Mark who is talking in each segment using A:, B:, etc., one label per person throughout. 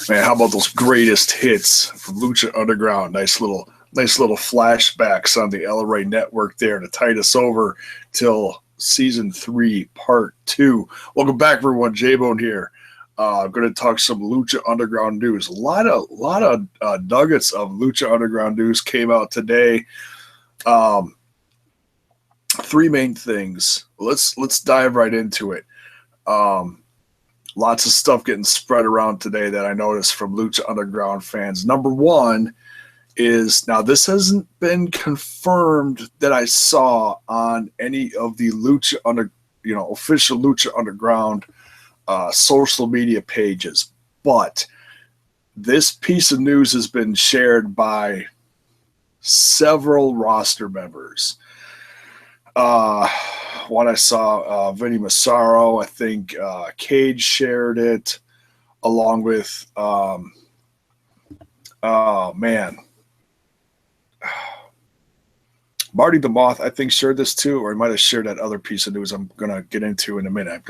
A: Man, how about those greatest hits from Lucha Underground? Nice little flashbacks on the Rey Network there to tide us over till season 3, part 2. Welcome back, everyone. J-Bone here. I'm going to talk some Lucha Underground news. A lot of nuggets of Lucha Underground news came out today. 3 main things. Let's dive right into it. Lots of stuff getting spread around today that I noticed from Lucha Underground fans. Number 1 is, now this hasn't been confirmed that I saw on any of the official Lucha Underground social media pages, but this piece of news has been shared by several roster members. One I saw, Vinny Massaro, I think Cage shared it, along with, Marty the Moth, I think, shared this too, or he might have shared that other piece of news I'm going to get into in a minute.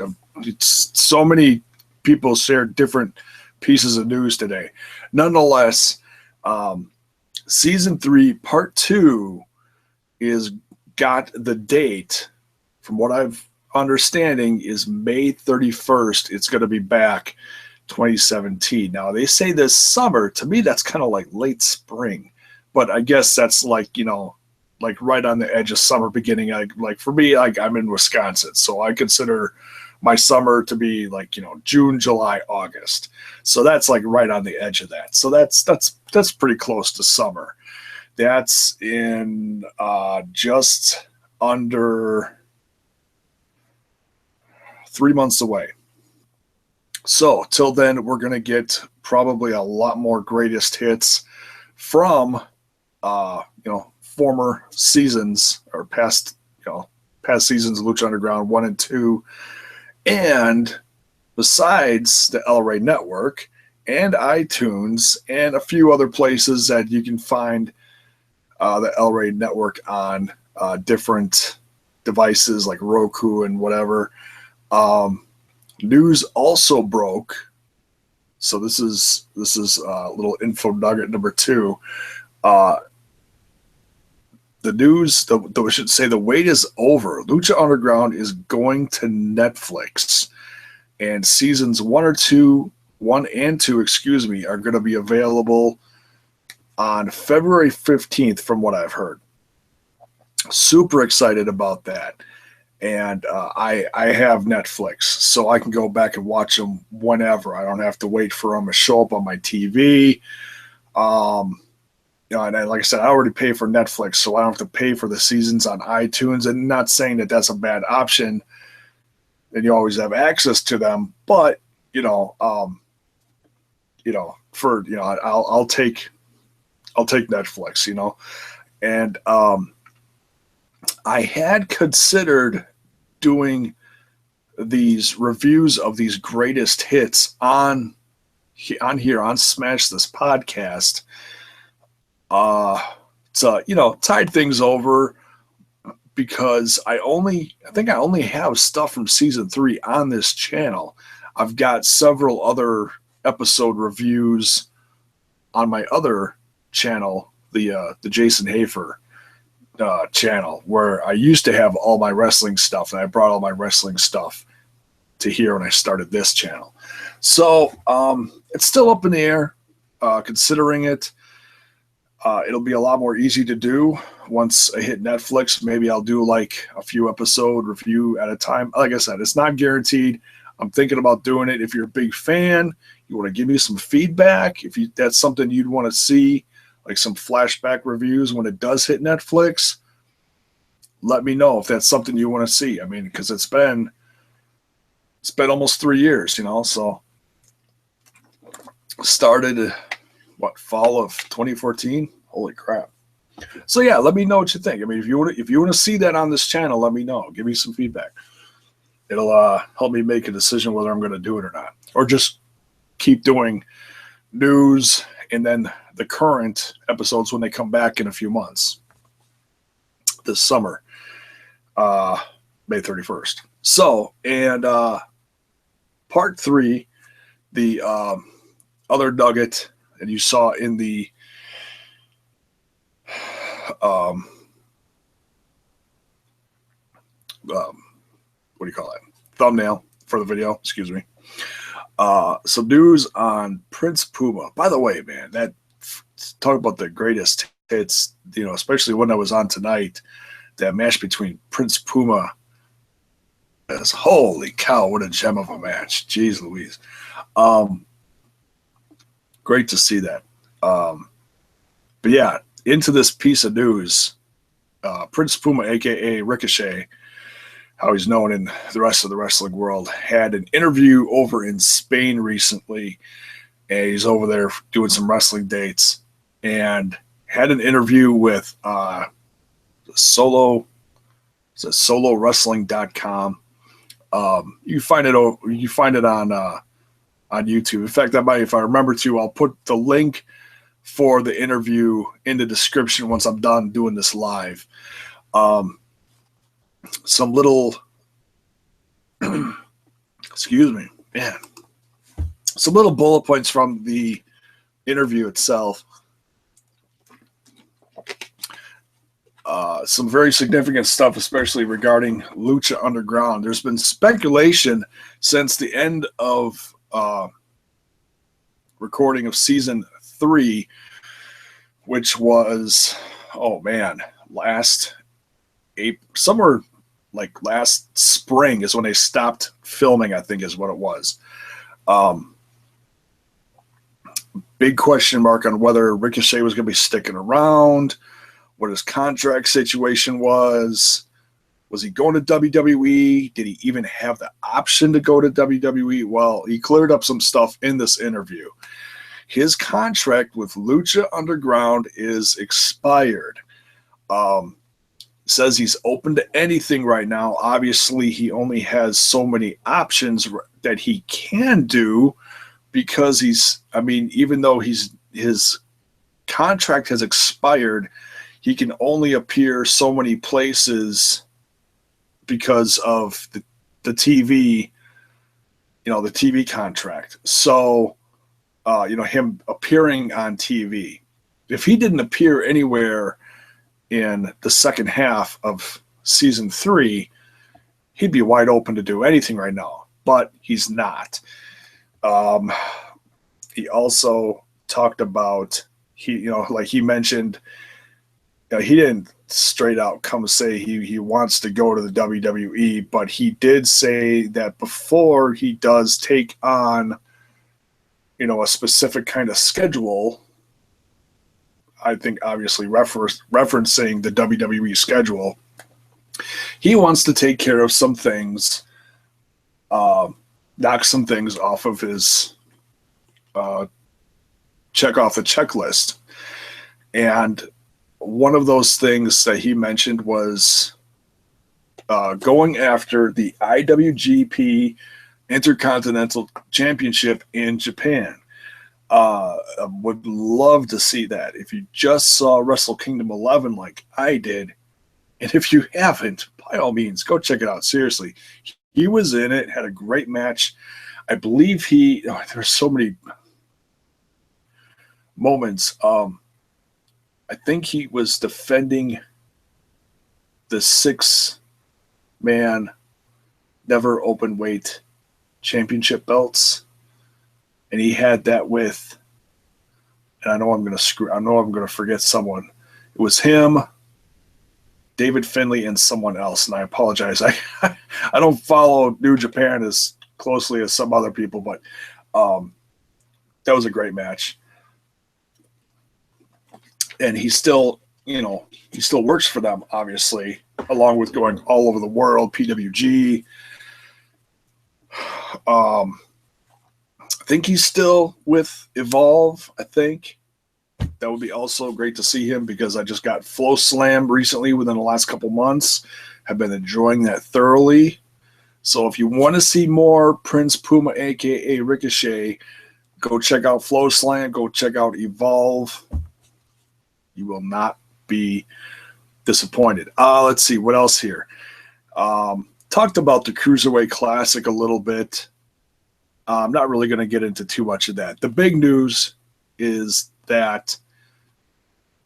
A: So many people shared different pieces of news today. Nonetheless, season 3, part 2 is got the date, from what I've understanding, is May 31st. It's going to be back 2017. Now, they say this summer. To me, that's kind of like late spring, but I guess that's like right on the edge of summer beginning. Like for me, I'm in Wisconsin, so I consider my summer to be June, July, August. So that's like right on the edge of that. So that's pretty close to summer. That's in just under 3 months away. So till then, we're going to get probably a lot more greatest hits from, former seasons or past seasons of Lucha Underground 1 and 2. And besides the Rey Network and iTunes and a few other places that you can find the Rey Network on different devices like Roku and whatever. News also broke. So this is a little info nugget number 2. The news, we should say, the wait is over. Lucha Underground is going to Netflix, and seasons 1 and 2 are going to be available on February 15th, from what I've heard. Super excited about that. And I have Netflix, so I can go back and watch them whenever. I don't have to wait for them to show up on my TV. And like I said, I already pay for Netflix, so I don't have to pay for the seasons on iTunes. And not saying that that's a bad option, and you always have access to them. But I'll take Netflix. And I had considered doing these reviews of these greatest hits on Smash This Podcast. To tide things over, because I think I only have stuff from season 3 on this channel. I've got several other episode reviews on my other channel, the Jason Hafer channel, where I used to have all my wrestling stuff, and I brought all my wrestling stuff to here when I started this channel. So it's still up in the air, considering it. It'll be a lot more easy to do once I hit Netflix. Maybe I'll do like a few episode review at a time. Like I said, it's not guaranteed. I'm thinking about doing it. If you're a big fan, you want to give me some feedback, that's something you'd want to see, like some flashback reviews when it does hit Netflix, let me know if that's something you want to see. I mean, because it's been almost 3 years, so started fall of 2014. Holy crap. So yeah, let me know what you think. I mean, if you want to see that on this channel, let me know. Give me some feedback. It'll help me make a decision whether I'm going to do it or not, or just keep doing news and then the current episodes when they come back in a few months this summer, May 31st. So, and part 3, the other nugget that you saw in the what do you call it? Thumbnail for the video. Excuse me. Some news on Prince Puma. By the way, man, that talk about the greatest hits. You know, especially when I was on tonight. That match between Prince Puma. Holy cow! What a gem of a match. Jeez Louise. Great to see that. But yeah, into this piece of news, Prince Puma, aka Ricochet, how he's known in the rest of the wrestling world, had an interview over in Spain recently, and he's over there doing some wrestling dates, and had an interview with solowrestling.com. You find it on YouTube. In fact, if I remember to, I'll put the link for the interview in the description once I'm done doing this live. Some little excuse me, man. Some little bullet points from the interview itself. Some very significant stuff, especially regarding Lucha Underground. There's been speculation since the end of recording of season 3, which was, last spring is when they stopped filming, I think is what it was. Big question mark on whether Ricochet was going to be sticking around, what his contract situation was. Was he going to WWE? Did he even have the option to go to WWE? Well, he cleared up some stuff in this interview. His contract with Lucha Underground is expired. Says he's open to anything right now. Obviously, he only has so many options that he can do because even though his contract has expired, he can only appear so many places because of the TV, the TV contract. So, him appearing on TV, if he didn't appear anywhere in the second half of season 3, he'd be wide open to do anything right now, but he's not. He also talked about, he mentioned, he didn't straight out come say he wants to go to the WWE, but he did say that before he does take on, a specific kind of schedule, I think obviously referencing the WWE schedule, he wants to take care of some things, knock some things off of his check off the checklist. And one of those things that he mentioned was going after the IWGP Intercontinental Championship in Japan. I would love to see that. If you just saw Wrestle Kingdom 11 like I did, and if you haven't, by all means, go check it out. Seriously, he was in it, had a great match. I believe there's so many moments. I think he was defending the 6-man never open weight championship belts. And he had that with, and I know I'm going to forget someone. It was him, David Finlay, and someone else. And I apologize. I don't follow New Japan as closely as some other people, but that was a great match. And he still works for them, obviously, along with going all over the world, PWG. I think he's still with Evolve, I think. That would be also great to see him because I just got Flow Slam recently within the last couple months. Have been enjoying that thoroughly. So if you want to see more Prince Puma, a.k.a. Ricochet, go check out Flow Slam. Go check out Evolve. You will not be disappointed. Let's see. What else here? Talked about the Cruiserweight Classic a little bit. I'm not really going to get into too much of that. The big news is that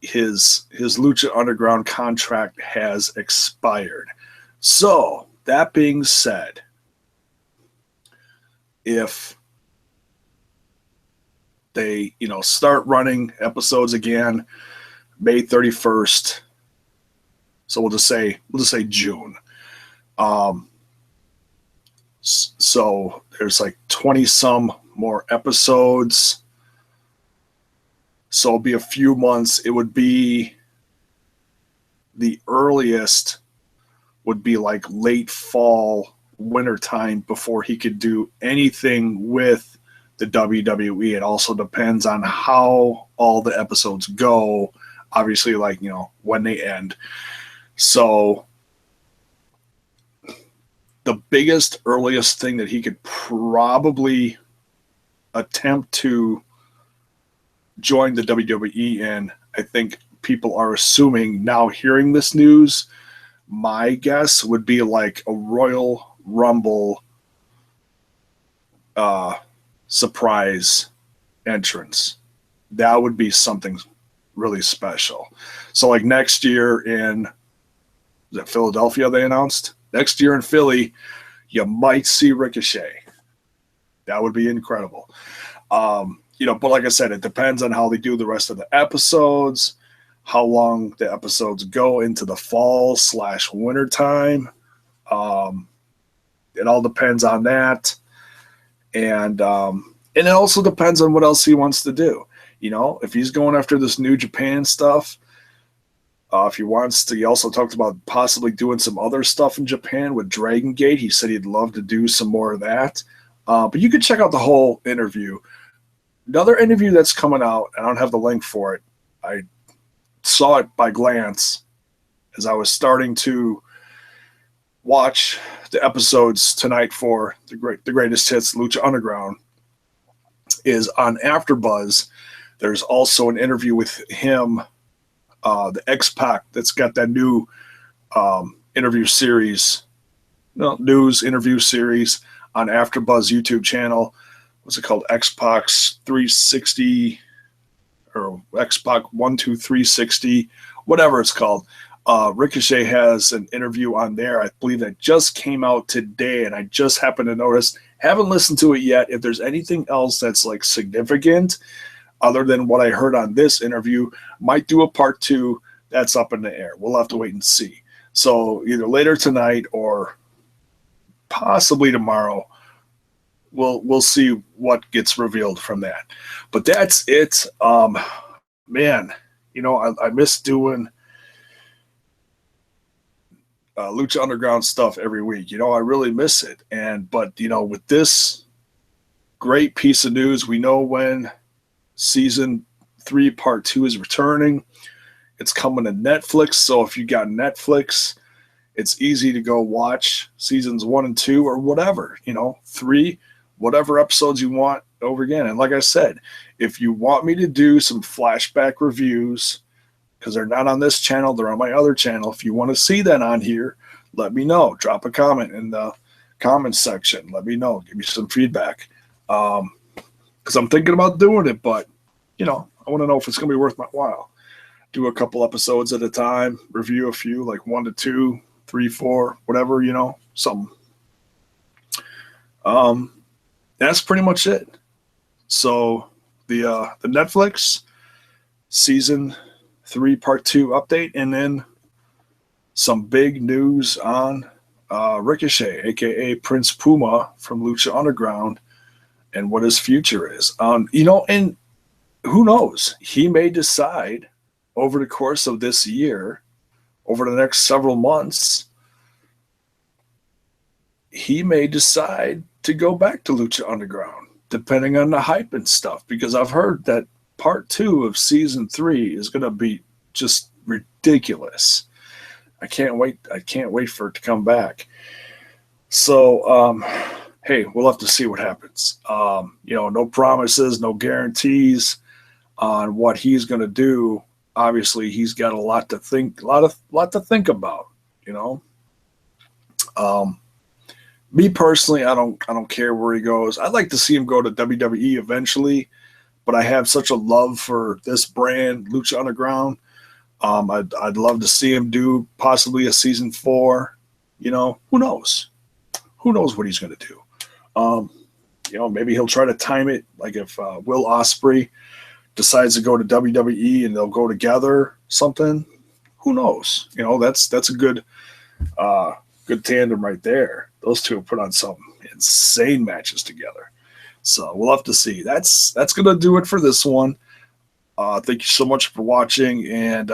A: his Lucha Underground contract has expired. So, that being said, if they, start running episodes again May 31st, so we'll just say June. So there's like 20 some more episodes. So it'll be a few months. It would be the earliest would be like late fall, winter time before he could do anything with the WWE. It also depends on how all the episodes go. Obviously, like, when they end. So the biggest, earliest thing that he could probably attempt to join the WWE in, I think people are assuming now, hearing this news, my guess would be like a Royal Rumble surprise entrance. That would be something really special. So like next year in, is it Philadelphia they announced? Next year in Philly, you might see Ricochet. That would be incredible. But like I said, it depends on how they do the rest of the episodes, how long the episodes go into the fall / winter time. It all depends on that. And it also depends on what else he wants to do. If he's going after this New Japan stuff, if he wants to, he also talked about possibly doing some other stuff in Japan with Dragon Gate. He said he'd love to do some more of that. But you can check out the whole interview. Another interview that's coming out, I don't have the link for it. I saw it by glance as I was starting to watch the episodes tonight for the greatest hits, Lucha Underground, is on AfterBuzz. There's also an interview with him, the X-Pac, that's got that new interview series, news interview series on AfterBuzz YouTube channel. What's it called? X-Pac 360 or X-Pac 12360, whatever it's called. Ricochet has an interview on there, I believe, that just came out today, and I just happened to notice. Haven't listened to it yet. If there's anything else that's like significant other than what I heard on this interview, might do a part 2. That's up in the air. We'll have to wait and see. So either later tonight or possibly tomorrow, we'll see what gets revealed from that. But that's it. Man, I miss doing Lucha Underground stuff every week. I really miss it. But with this great piece of news, we know when season 3 part 2 is returning. It's coming to Netflix. So if you got Netflix, it's easy to go watch seasons 1 and 2 or whatever, 3, whatever episodes you want over again. And like I said, if you want me to do some flashback reviews, because they're not on this channel, they're on my other channel. If you want to see that on here, let me know. Drop a comment in the comments section. Let me know. Give me some feedback. Because I'm thinking about doing it, but, I want to know if it's going to be worth my while. Do a couple episodes at a time, review a few, like 1 to 2, 3, 4, whatever, something. That's pretty much it. So the Netflix season 3 part 2 update, and then some big news on Ricochet, aka Prince Puma from Lucha Underground, and what his future is. And who knows? He may decide over the course of this year, over the next several months, he may decide to go back to Lucha Underground, depending on the hype and stuff, because I've heard that part 2 of season 3 is going to be just ridiculous. I can't wait for it to come back. So, hey, we'll have to see what happens. No promises, no guarantees on what he's going to do. Obviously, he's got a lot to think about, Me personally, I don't care where he goes. I'd like to see him go to WWE eventually, but I have such a love for this brand, Lucha Underground. I'd love to see him do possibly a season 4. You know, who knows? Who knows what he's going to do? You know, maybe he'll try to time it, like if Will Ospreay decides to go to WWE and they'll go together, something. Who knows? You know, that's a good good tandem right there. Those two put on some insane matches together. So we'll have to see. That's gonna do it for this one. Thank you so much for watching, and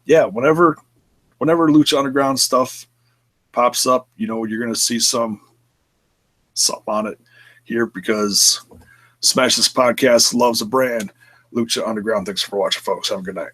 A: yeah, whenever Lucha Underground stuff pops up, you know you're gonna see something on it here, because Smash This Podcast loves a brand, Lucha Underground. Thanks for watching, folks. Have a good night.